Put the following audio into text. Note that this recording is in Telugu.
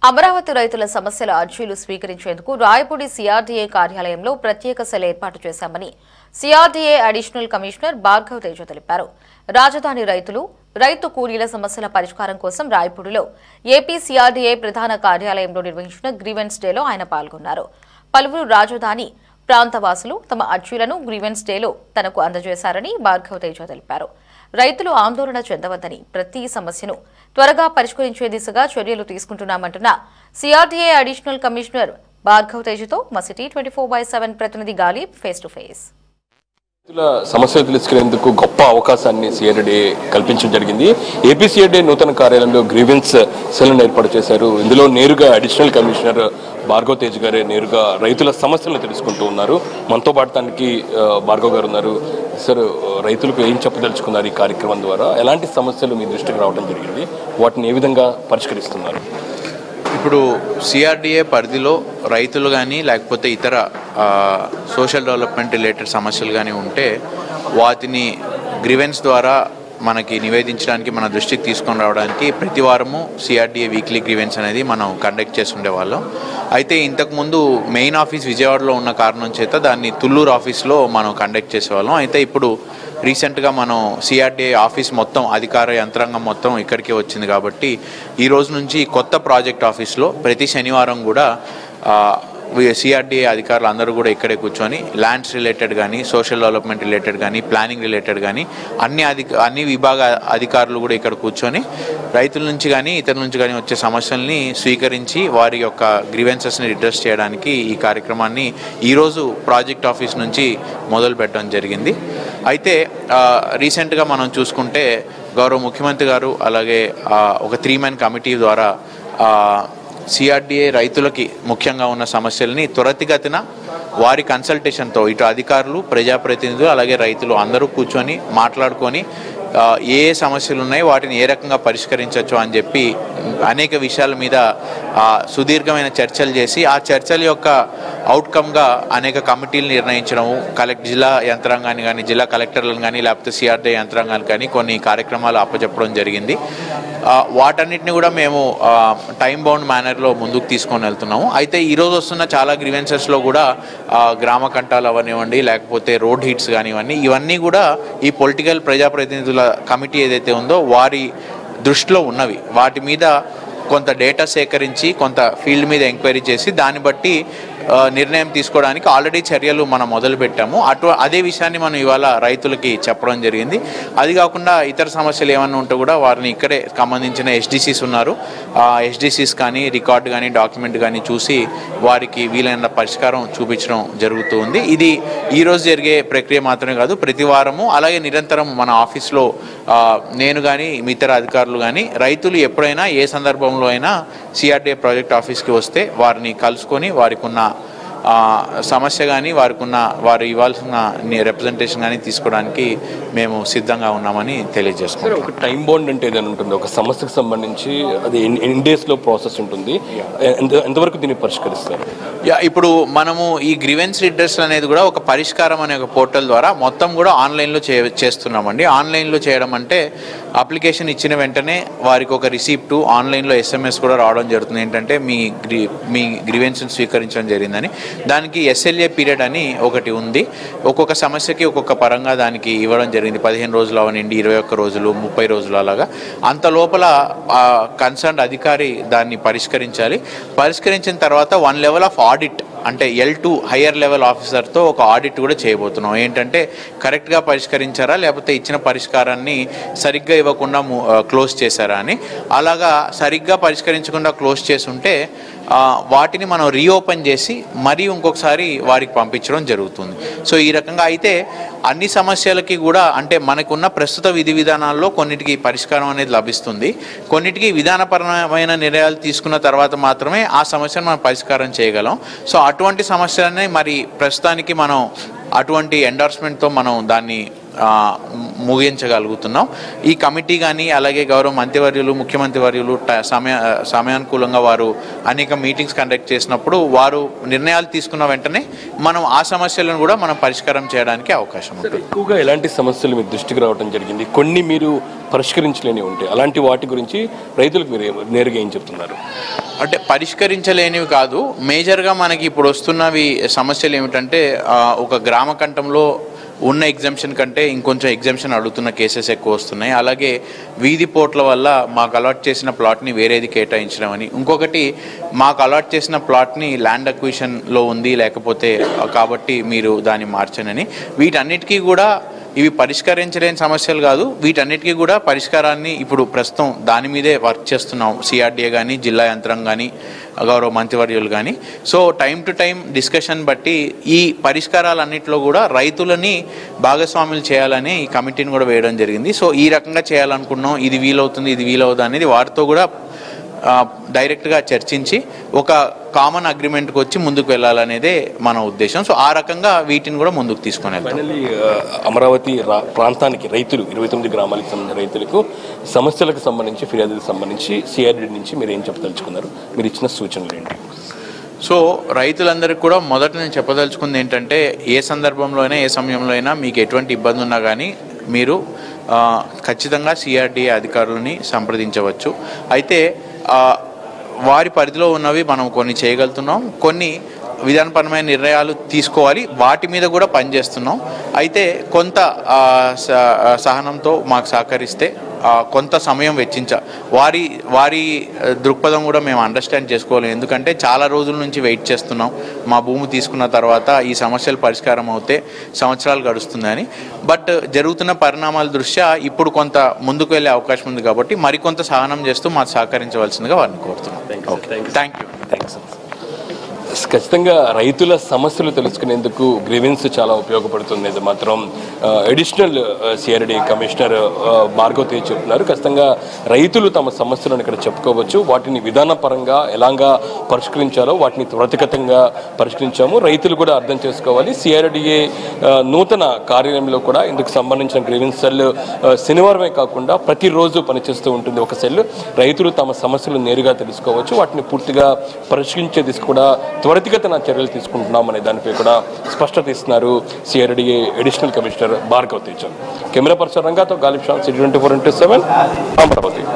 అమరావతి రైతుల సమస్యల అర్జీలు స్వీకరించేందుకు రాయపూడి సిఆర్డీఏ కార్యాలయంలో ప్రత్యేక సెల్ ఏర్పాటు చేశామని CRDA additional commissioner Bhargav Teja తెలిపారు. రాజధాని రైతు కూలీల సమస్యల పరిష్కారం కోసం రాయపూడిలో ఏపీ సిఆర్డీఏ ప్రధాన కార్యాలయంలో నిర్వహించిన గ్రీవెన్స్ డేలో ఆయన పాల్గొన్నారు. పలువురు రాజధాని ప్రాంతవాసులు తమ అర్జీలను గ్రీవెన్స్ డేలో తనకు అందజేశారని భార్గవ్ తేజ తెలిపారు. రైతులు ఆందోళన చెందవద్దని, ప్రతి సమస్యను త్వరగా పరిష్కరించే దిశగా చర్యలు తీసుకుంటున్నామంటున్న సిఆర్డీఏ అడిషనల్ కమిషనర్ భార్గవ్ తేజతో మా సిటీ 24/7 ప్రతినిధి గాలిబ్ ఫేస్ టు ఫేస్. సమస్యలు తెలుసుకునేందుకు గొప్ప అవకాశాన్ని సిఆర్డీఏ కల్పించడం జరిగింది. ఏపీ సిఆర్డీఏ నూతన కార్యాలయంలో గ్రీవెన్స్ సెల్ను ఏర్పాటు చేశారు. ఇందులో నేరుగా అడిషనల్ కమిషనర్ భార్గవ్ తేజ్ గారే నేరుగా రైతుల సమస్యలను తెలుసుకుంటూ ఉన్నారు. మనతో పాటు దానికి భార్గవ్ గారు ఉన్నారు. సార్, రైతులకు ఏం చెప్పదలుచుకున్నారు ఈ కార్యక్రమం ద్వారా? ఎలాంటి సమస్యలు మీ దృష్టికి రావడం జరిగింది? వాటిని ఏ విధంగా పరిష్కరిస్తున్నారు? ఇప్పుడు సిఆర్డీఏ పరిధిలో రైతులు కానీ లేకపోతే ఇతర సోషల్ డెవలప్మెంట్ రిలేటెడ్ సమస్యలు కానీ ఉంటే వాటిని గ్రీవెన్స్ ద్వారా మనకి నివేదించడానికి, మన దృష్టికి తీసుకొని రావడానికి ప్రతి వారము సిఆర్డీఏ వీక్లీ గ్రీవెన్స్ అనేది మనం కండక్ట్ చేస్తుండేవాళ్ళం. అయితే ఇంతకుముందు మెయిన్ ఆఫీస్ విజయవాడలో ఉన్న కారణం చేత దాన్ని తుళ్ళూరు ఆఫీస్లో మనం కండక్ట్ చేసేవాళ్ళం. అయితే ఇప్పుడు రీసెంట్గా మనం సిఆర్డీఏ ఆఫీస్ మొత్తం అధికార యంత్రాంగం మొత్తం ఇక్కడికే వచ్చింది కాబట్టి ఈ రోజు నుంచి కొత్త ప్రాజెక్ట్ ఆఫీస్లో ప్రతి శనివారం కూడా సిఆర్డీఏ అధికారులు అందరూ కూడా ఇక్కడే కూర్చొని ల్యాండ్స్ రిలేటెడ్ కానీ, సోషల్ డెవలప్మెంట్ రిలేటెడ్ కానీ, ప్లానింగ్ రిలేటెడ్ కానీ అన్ని విభాగ అధికారులు కూడా ఇక్కడ కూర్చొని రైతుల నుంచి కానీ ఇతరుల నుంచి కానీ వచ్చే సమస్యల్ని స్వీకరించి వారి యొక్క గ్రీవెన్సెస్ని అడ్రస్ చేయడానికి ఈ కార్యక్రమాన్ని ఈరోజు ప్రాజెక్ట్ ఆఫీస్ నుంచి మొదలు పెట్టడం జరిగింది. అయితే రీసెంట్గా మనం చూసుకుంటే గౌరవ ముఖ్యమంత్రి గారు అలాగే ఒక 3-man కమిటీ ద్వారా సిఆర్డీఏ రైతులకి ముఖ్యంగా ఉన్న సమస్యల్ని త్వరితగతిన వారి కన్సల్టేషన్తో ఇటు అధికారులు, ప్రజాప్రతినిధులు అలాగే రైతులు అందరూ కూర్చొని మాట్లాడుకొని ఏ సమస్యలు ఉన్నాయి, వాటిని ఏ రకంగా పరిష్కరించవచ్చు అని చెప్పి అనేక విషయాల మీద సుదీర్ఘమైన చర్చలు చేసి ఆ చర్చల యొక్క అవుట్కమ్గా అనేక కమిటీలు నిర్ణయించడము, జిల్లా యంత్రాంగాన్ని కానీ, జిల్లా కలెక్టర్లను కానీ, లేకపోతే సిఆర్డీఏ యంత్రాంగాన్ని కానీ కొన్ని కార్యక్రమాలు అప్పచెప్పడం జరిగింది. వాటన్నిటిని కూడా మేము టైం బౌండ్ మేనర్లో ముందుకు తీసుకొని వెళ్తున్నాము. అయితే ఈరోజు వస్తున్న చాలా గ్రీవెన్సెస్లో కూడా గ్రామ కంటాలు అవనివ్వండి, లేకపోతే రోడ్ హీట్స్ కానివ్వండి, ఇవన్నీ కూడా ఈ పొలిటికల్ ప్రజాప్రతినిధుల కమిటీ ఏదైతే ఉందో వారి దృష్టిలో ఉన్నవి. వాటి మీద కొంత డేటా సేకరించి కొంత ఫీల్డ్ మీద ఎంక్వైరీ చేసి దాన్ని బట్టి నిర్ణయం తీసుకోవడానికి ఆల్రెడీ చర్యలు మనం మొదలుపెట్టాము. అదే విషయాన్ని మనం ఇవాళ రైతులకి చెప్పడం జరిగింది. అది కాకుండా ఇతర సమస్యలు ఏమన్నా ఉంటే కూడా వారిని ఇక్కడే సంబంధించిన ఎస్డిసిస్ ఉన్నారు, ఎస్డిసిస్ కానీ రికార్డు కానీ డాక్యుమెంట్ కానీ చూసి వారికి వీలైన పరిష్కారం చూపించడం జరుగుతూ ఉంది. ఇది ఈరోజు జరిగే ప్రక్రియ మాత్రమే కాదు, ప్రతి వారము అలాగే నిరంతరం మన ఆఫీస్లో నేను కానీ ఇతర అధికారులు కానీ రైతులు ఎప్పుడైనా ఏ సందర్భంలో అయినా సిఆర్డీఏ ప్రాజెక్ట్ ఆఫీస్కి వస్తే వారిని కలుసుకొని వారికి ఉన్న సమస్య కానీ వారు ఇవ్వాల్సిన రిప్రజెంటేషన్ కానీ తీసుకోవడానికి మేము సిద్ధంగా ఉన్నామని తెలియజేసుకుంటాం. ఒక టైం బౌండ్ అంటే ఏదైనా ఉంటుంది, ఒక సమస్యకు సంబంధించి అది ఎన్ని డేస్లో ప్రాసెస్ ఉంటుంది, ఎంతవరకు దీన్ని పరిష్కరిస్తారు? ఇప్పుడు మనము ఈ గ్రీవెన్స్ రిడ్రెస్ అనేది కూడా ఒక పరిష్కారం అనే ఒక పోర్టల్ ద్వారా మొత్తం కూడా ఆన్లైన్లో చేస్తున్నామండి. ఆన్లైన్లో చేయడం అంటే అప్లికేషన్ ఇచ్చిన వెంటనే వారికి ఒక రిసీప్టు, ఆన్లైన్లో SMS కూడా రావడం జరుగుతుంది. ఏంటంటే మీ గ్రీవెన్స్ని స్వీకరించడం జరిగిందని. దానికి SLA పీరియడ్ అని ఒకటి ఉంది. ఒక్కొక్క సమస్యకి ఒక్కొక్క పరంగా దానికి ఇవ్వడం జరిగింది. 15 రోజులు అవనండి, 21 రోజులు, 30 రోజులు అలాగా. అంత లోపల కన్సర్న్డ్ అధికారి దాన్ని పరిష్కరించాలి. పరిష్కరించిన తర్వాత 1 లెవెల్ ఆఫ్ ఆడిట్ అంటే L2 హయ్యర్ లెవెల్ ఆఫీసర్తో ఒక ఆడిట్ కూడా చేయబోతున్నాం. ఏంటంటే కరెక్ట్గా పరిష్కరించారా లేకపోతే ఇచ్చిన పరిష్కారాన్ని సరిగ్గా ఇవ్వకుండా క్లోజ్ చేశారా అని. అలాగా సరిగ్గా పరిష్కరించకుండా క్లోజ్ చేసి ఉంటే వాటిని మనం రీఓపెన్ చేసి మరీ ఇంకొకసారి వారికి పంపించడం జరుగుతుంది. సో ఈ రకంగా అయితే అన్ని సమస్యలకి కూడా అంటే మనకున్న ప్రస్తుత విధి విధానాల్లో కొన్నిటికి పరిష్కారం అనేది లభిస్తుంది, కొన్నిటికి విధానపరమైన నిర్ణయాలు తీసుకున్న తర్వాత మాత్రమే ఆ సమస్యను మనం పరిష్కారం చేయగలం. సో అటువంటి సమస్యలనే మరి ప్రస్తుతానికి మనం అటువంటి ఎండార్స్మెంట్తో మనం దాన్ని ముగించగలుగుతున్నాం. ఈ కమిటీ కానీ అలాగే గౌరవ మంత్రివర్యులు ముఖ్యమంత్రి వర్యులు సమయానుకూలంగా వారు అనేక మీటింగ్స్ కండక్ట్ చేసినప్పుడు వారు నిర్ణయాలు తీసుకున్న వెంటనే మనం ఆ సమస్యలను కూడా మనం పరిష్కారం చేయడానికి అవకాశం ఉంటుంది. ఎక్కువగా ఎలాంటి సమస్యలు మీ దృష్టికి రావడం జరిగింది? కొన్ని మీరు పరిష్కరించలేని ఉంటాయి, అలాంటి వాటి గురించి రైతులకు మీరు నేరుగా ఏం చెప్తున్నారు? అంటే పరిష్కరించలేనివి కాదు, మేజర్గా మనకి ఇప్పుడు వస్తున్నవి సమస్యలు ఏమిటంటే ఒక గ్రామ కంఠంలో ఉన్న ఎగ్జామ్షన్ కంటే ఇంకొంచెం ఎగ్జామ్షన్ అడుగుతున్న కేసెస్ ఎక్కువ వస్తున్నాయి. అలాగే వీధి పోట్ల వల్ల మాకు అలాట్ చేసిన ప్లాట్ని వేరేది కేటాయించడం అని, ఇంకొకటి మాకు అలాట్ చేసిన ప్లాట్ని ల్యాండ్ అక్విజిషన్లో ఉంది లేకపోతే కాబట్టి మీరు దాన్ని మార్చనని, వీటన్నిటికీ కూడా ఇవి పరిష్కరించలేని సమస్యలు కాదు. వీటన్నిటికీ కూడా పరిష్కారాన్ని ఇప్పుడు ప్రస్తుతం దాని మీదే వర్క్ చేస్తున్నాం. సిఆర్డీఏ కానీ జిల్లా యంత్రం కానీ గౌరవ మంత్రివర్యులు కానీ. So time to time discussion బట్టి ఈ పరిష్కారాలన్నింటిలో కూడా రైతులని భాగస్వాములు చేయాలని ఈ కమిటీని కూడా వేయడం జరిగింది. సో ఈ రకంగా చేయాలనుకున్నాం, ఇది వీలవుతుంది ఇది వీలవుతుంది అనేది వారితో కూడా డైరెక్ట్గా చర్చించి ఒక కామన్ అగ్రిమెంట్కి వచ్చి ముందుకు వెళ్ళాలనేదే మన ఉద్దేశం. సో ఆ రకంగా వీటిని కూడా ముందుకు తీసుకొని వెళ్తాం. ఫైనల్లీ అమరావతి ప్రాంతానికి రైతులు 29 గ్రామాలకు సంబంధించిన రైతులకు సమస్యలకు సంబంధించి ఫిర్యాదులకు సంబంధించి సిఆర్డీ నుంచి మీరు ఏం చెప్పదలుచుకున్నారు? మీరు ఇచ్చిన సూచనలు ఏంటి? సో రైతులందరికీ కూడా మొదట నేను చెప్పదలుచుకుంది ఏంటంటే, ఏ సందర్భంలో అయినా ఏ సమయంలో అయినా మీకు ఎటువంటి ఇబ్బంది ఉన్నా కానీ మీరు ఖచ్చితంగా సిఆర్డీఏ అధికారులని సంప్రదించవచ్చు. అయితే వారి పరిధిలో ఉన్నవి మనం కొన్ని చేయగలుగుతున్నాం, కొన్ని విధానపరమైన నిర్ణయాలు తీసుకోవాలి, వాటి మీద కూడా పనిచేస్తున్నాం. అయితే కొంత సహనంతో మాకు సహకరిస్తే కొంత సమయం వారి దృక్పథం కూడా మేము అండర్స్టాండ్ చేసుకోవాలి. ఎందుకంటే చాలా రోజుల నుంచి వెయిట్ చేస్తున్నాం, మా భూమి తీసుకున్న తర్వాత ఈ సమస్యలు పరిష్కారం అవుతే సంవత్సరాలు గడుస్తుందని. బట్ జరుగుతున్న పరిణామాల దృష్ట్యా ఇప్పుడు కొంత ముందుకు వెళ్ళే అవకాశం ఉంది కాబట్టి మరికొంత సహనం చేస్తూ మాకు సహకరించవలసిందిగా వారిని కోరుతున్నాం. Okay, thank you. ఖచ్చితంగా రైతుల సమస్యలు తెలుసుకునేందుకు గ్రీవెన్స్ చాలా ఉపయోగపడుతుంది. ఇది మాత్రం additional CRD commissioner Bhargav Tej చెప్తున్నారు. ఖచ్చితంగా రైతులు తమ సమస్యలను ఇక్కడ చెప్పుకోవచ్చు, వాటిని విధానపరంగా ఎలాగా పరిష్కరించాలో వాటిని త్వరితగతంగా పరిష్కరించాము. రైతులు కూడా అర్థం చేసుకోవాలి. సిఆర్డీఏ నూతన కార్యాలయంలో కూడా ఇందుకు సంబంధించిన గ్రీవెన్స్ సెల్ శనివారమే కాకుండా ప్రతిరోజు పనిచేస్తూ ఉంటుంది ఒక సెల్. రైతులు తమ సమస్యలు నేరుగా తెలుసుకోవచ్చు, వాటిని పూర్తిగా పరిష్కరించే దిశ కూడా త్వరితగతిన చర్యలు తీసుకుంటున్నామనే దానిపై కూడా స్పష్టత ఇస్తున్నారు CRDA additional commissioner Bhargav Tej. Camera person రంగాతో గాలిబ్ షాన్, City 24/7 అమరావతి.